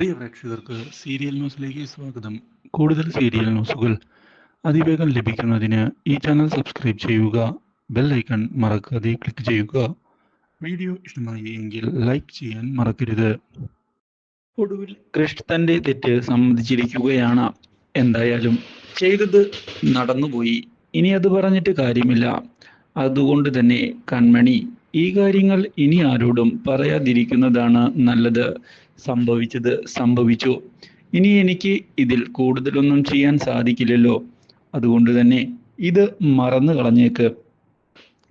പ്രിയ പ്രേക്ഷകർക്ക് സീരിയൽ ന്യൂസിലേക്ക് സ്വാഗതം. കൂടുതൽ സീരിയൽ ന്യൂസുകൾ അതിവേഗം ലഭിക്കുന്നതിന് ഈ ചാനൽ സബ്സ്ക്രൈബ് ചെയ്യുക. ബെൽ ഐക്കൺ മറക്കാതെ ക്ലിക്ക് ചെയ്യുക. വീഡിയോ ഇഷ്ടമായി എങ്കിൽ ലൈക്ക് ചെയ്യാൻ മറക്കരുത്. ഒടുവിൽ കൃഷ് തന്റെ തെറ്റ് സമ്മതിച്ചിരിക്കുകയാണ്. എന്തായാലും ചെയ്തത് നടന്നുപോയി, ഇനി അത് പറഞ്ഞിട്ട് കാര്യമില്ല. അതുകൊണ്ട് തന്നെ കൺമണി, ഈ കാര്യങ്ങൾ ഇനി ആരോടും പറയാതിരിക്കുന്നതാണ് നല്ലത്. സംഭവിച്ചത് സംഭവിച്ചു. ഇനി എനിക്ക് ഇതിൽ കൂടുതലൊന്നും ചെയ്യാൻ സാധിക്കില്ലല്ലോ. അതുകൊണ്ട് തന്നെ ഇത് മറന്നു കളഞ്ഞേക്ക്.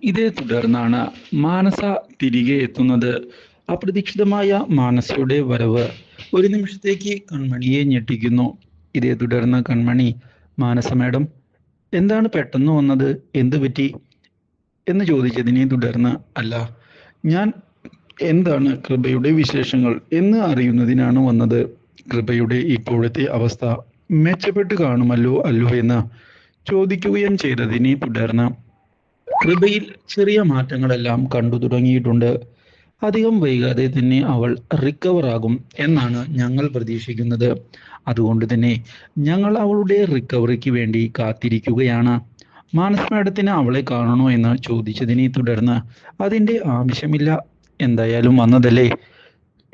ഇതേ തുടർന്നാണ് മാനസ തിരികെ എത്തുന്നത്. അപ്രതീക്ഷിതമായ മാനസയുടെ വരവ് ഒരു നിമിഷത്തേക്ക് കൺമണിയെ ഞെട്ടിക്കുന്നു. ഇതേ തുടർന്ന് കൺമണി, മാനസ മാഡം, എന്താണ് പെട്ടെന്ന് വന്നത്, എന്തു പറ്റി എന്ന് ചോദിച്ചതിനെ തുടർന്ന്, അല്ല, ഞാൻ എന്താണ് കൃപയുടെ വിശേഷങ്ങൾ എന്ന് അറിയുന്നതിനാണ് വന്നത്. കൃപയുടെ ഇപ്പോഴത്തെ അവസ്ഥ മെച്ചപ്പെട്ട് കാണുമല്ലോ അല്ലോ എന്ന് ചോദിക്കുകയും ചെയ്തതിനെ തുടർന്ന്, കൃപയിൽ ചെറിയ മാറ്റങ്ങളെല്ലാം കണ്ടു തുടങ്ങിയിട്ടുണ്ട്. അധികം വൈകാതെ തന്നെ അവൾ റിക്കവർ ആകും എന്നാണ് ഞങ്ങൾ പ്രതീക്ഷിക്കുന്നത്. അതുകൊണ്ട് തന്നെ ഞങ്ങൾ അവളുടെ റിക്കവറിക്ക് വേണ്ടി കാത്തിരിക്കുകയാണ്. മാനസ് മാഡത്തിന് അവളെ കാണണോ എന്ന് ചോദിച്ചതിനെ തുടർന്ന്, അതിൻ്റെ ആവശ്യമില്ല, എന്തായാലും വന്നതല്ലേ.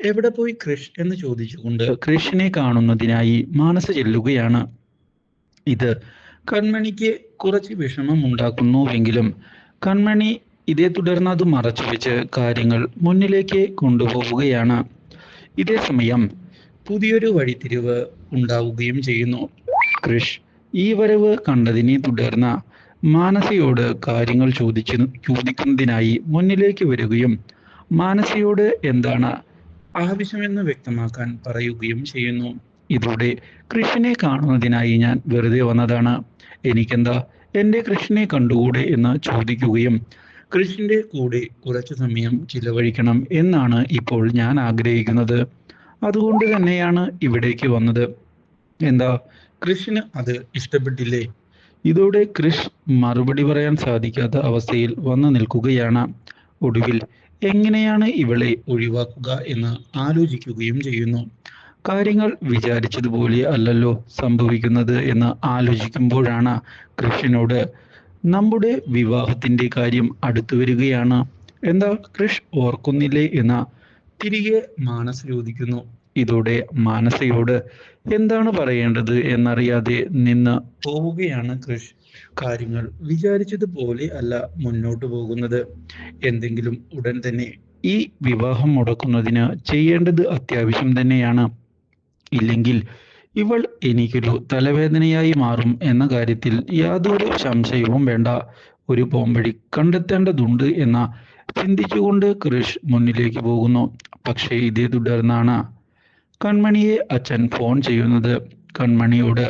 എവിടെ പോയി കൃഷ് എന്ന് ചോദിച്ചുകൊണ്ട് കൃഷിനെ കാണുന്നതിനായി മാനസ ചെല്ലുകയാണ്. ഇത് കൺമണിക്ക് കുറച്ച് വിഷമം ഉണ്ടാക്കുന്നുവെങ്കിലും കൺമണി ഇതേ തുടർന്ന് അത് മറച്ചു വെച്ച് കാര്യങ്ങൾ മുന്നിലേക്ക് കൊണ്ടുപോവുകയാണ്. ഇതേ സമയം പുതിയൊരു വഴിത്തിരിവ് ഉണ്ടാവുകയും ചെയ്യുന്നു. കൃഷ് ഈ വരവ് കണ്ടതിനെ തുടർന്ന് മാനസയോട് കാര്യങ്ങൾ ചോദിക്കുന്നതിനായി മുന്നിലേക്ക് വരികയും മാനസയോട് എന്താണ് ആവശ്യമെന്ന് വ്യക്തമാക്കാൻ പറയുകയും ചെയ്യുന്നു. ഇതോടെ കൃഷിനെ കാണുന്നതിനായി ഞാൻ വെറുതെ വന്നതാണ്, എനിക്കെന്താ എൻ്റെ കൃഷിനെ കണ്ടുകൂടെ എന്ന് ചോദിക്കുകയും കൃഷിൻ്റെ കൂടെ കുറച്ചു സമയം ചിലവഴിക്കണം എന്നാണ് ഇപ്പോൾ ഞാൻ ആഗ്രഹിക്കുന്നത്. അതുകൊണ്ട് തന്നെയാണ് ഇവിടേക്ക് വന്നത്. എന്താ, കൃഷിന് അത് ഇഷ്ടപ്പെട്ടില്ലേ? ഇതോടെ കൃഷ് മറുപടി പറയാൻ സാധിക്കാത്ത അവസ്ഥയിൽ വന്നു നിൽക്കുകയാണ്. ഒടുവിൽ എങ്ങനെയാണ് ഇവളെ ഒഴിവാക്കുക എന്ന് ആലോചിക്കുകയും ചെയ്യുന്നു. കാര്യങ്ങൾ വിചാരിച്ചതുപോലെ അല്ലല്ലോ സംഭവിക്കുന്നത് എന്ന് ആലോചിക്കുമ്പോഴാണ് കൃഷിനോട്, നമ്മുടെ വിവാഹത്തിന്റെ കാര്യം അടുത്തു വരികയാണ്, എന്താ കൃഷ് ഓർക്കുന്നില്ലേ എന്ന് തിരികെ മാനസ ചോദിക്കുന്നു. ഇതോടെ മാനസയോട് എന്താണ് പറയേണ്ടത് എന്നറിയാതെ നിന്ന് പോവുകയാണ് കൃഷ്. കാര്യങ്ങൾ വിചാരിച്ചതുപോലെ അല്ല മുന്നോട്ട് പോകുന്നത്. എന്തെങ്കിലും ഉടൻ തന്നെ ഈ വിവാഹം മുടക്കുന്നതിന് ചെയ്യേണ്ടത് അത്യാവശ്യം തന്നെയാണ്. ഇല്ലെങ്കിൽ ഇവൾ എനിക്കൊരു തലവേദനയായി മാറും എന്ന കാര്യത്തിൽ യാതൊരു സംശയവും വേണ്ട. ഒരു പോംവഴി കണ്ടെത്തേണ്ടതുണ്ട് എന്ന ചിന്തിച്ചുകൊണ്ട് കൃഷ് മുന്നിലേക്ക് പോകുന്നു. പക്ഷേ ഇതേ തുടർന്നാണ് കൺമണിയെ അച്ഛൻ ഫോൺ ചെയ്യുന്നത്. കൺമണിയോട്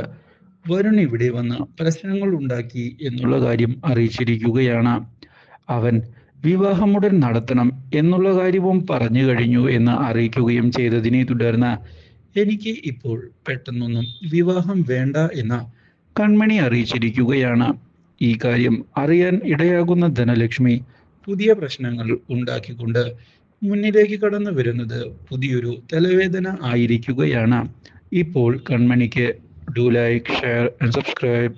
വരുൺ ഇവിടെ വന്ന് പ്രശ്നങ്ങൾ ഉണ്ടാക്കി എന്നുള്ള കാര്യം അറിയിച്ചിരിക്കുകയാണ്. അവൻ വിവാഹമുടൻ നടത്തണം എന്നുള്ള കാര്യവും പറഞ്ഞു കഴിഞ്ഞു എന്ന് അറിയിക്കുകയും ചെയ്തതിനെ തുടർന്ന്, എനിക്ക് ഇപ്പോൾ പെട്ടെന്നൊന്നും വിവാഹം വേണ്ട എന്ന് കൺമണി അറിയിച്ചിരിക്കുകയാണ്. ഈ കാര്യം അറിയാൻ ഇടയാകുന്ന ധനലക്ഷ്മി പുതിയ പ്രശ്നങ്ങൾ ഉണ്ടാക്കിക്കൊണ്ട് മുന്നിലേക്ക് കടന്നു വരുന്നത് പുതിയൊരു തലവേദന ആയിരിക്കുകയാണ്. ഇപ്പോൾ കൺമണിക്ക് do like, share and subscribe.